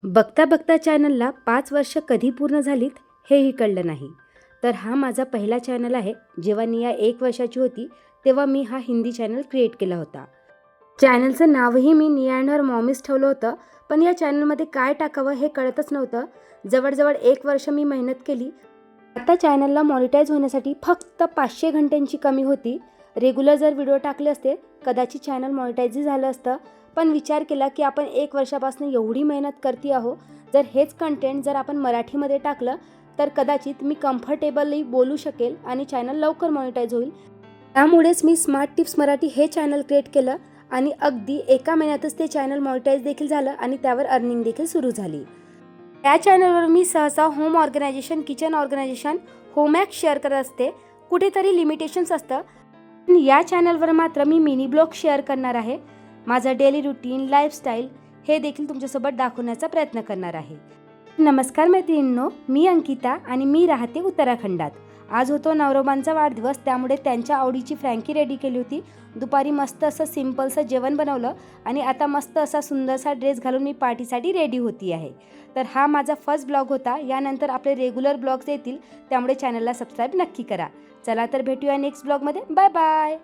बघता बघता चॅनलला 5 वर्ष कधी पूर्ण झालीत हेही कळलं नाही. तर हा माझा पहिला चॅनल आहे. जेव्हा निया 1 वर्षाची होती तेव्हा मी हा हिंदी चॅनल क्रिएट केला होता. चॅनलचं नावही मी निया अँड हर मॉमीज ठेवलं होतं, पण या चॅनलमध्ये काय टाकावं हे कळतच नव्हतं. जवळजवळ 1 वर्ष मी मेहनत केली. आता चॅनलला मॉनिटाईज होण्यासाठी फक्त 500 घंट्यांची कमी होती. रेग्युलर जर व्हिडिओ टाकले असते कदाचित चॅनल मॉनिटाईजही झालं असतं, पण विचार केला की आपण 1 वर्षापासून एवढी मेहनत करते आहो, जर हेच कंटेंट जर आपण मराठीमध्ये टाकलं तर कदाचित मी कम्फर्टेबली बोलू शकेल आणि चॅनल लवकर मॉनिटाईज होईल. त्यामुळेच मी स्मार्ट टिप्स मराठी हे चॅनल क्रिएट केलं आणि अगदी एका महिन्यातच ते चॅनल मॉनिटाईज देखील झालं आणि त्यावर अर्निंग देखील सुरू झाली. त्या चॅनलवर मी सहसा home organisation, kitchen organisation, home hack share करत असते. कुठेतरी लिमिटेशन्स असतं, पण या चॅनलवर मात्र मी मिनी ब्लॉग शेअर करणार आहे. माझं डेली रुटीन, लाईफस्टाईल हे देखील तुमच्यासोबत दाखवण्याचा प्रयत्न करणार आहे. नमस्कार मैत्रिणींनो, मी अंकिता आणि मी राहते उत्तराखंडात. आज होतो नवरोबांचा वाढदिवस, त्यामुळे त्यांच्या आवडीची फ्रँकी रेडी केली होती. दुपारी मस्त असं सिम्पलचं जेवण बनवलं आणि आता मस्त असा सुंदरसा ड्रेस घालून मी पार्टीसाठी रेडी होती आहे. तर हा माझा फर्स्ट ब्लॉग होता. यानंतर आपले रेग्युलर ब्लॉग्स येतील, त्यामुळे चॅनलला सबस्क्राईब नक्की करा. चला तर भेटूया नेक्स्ट ब्लॉगमध्ये. Bye bye.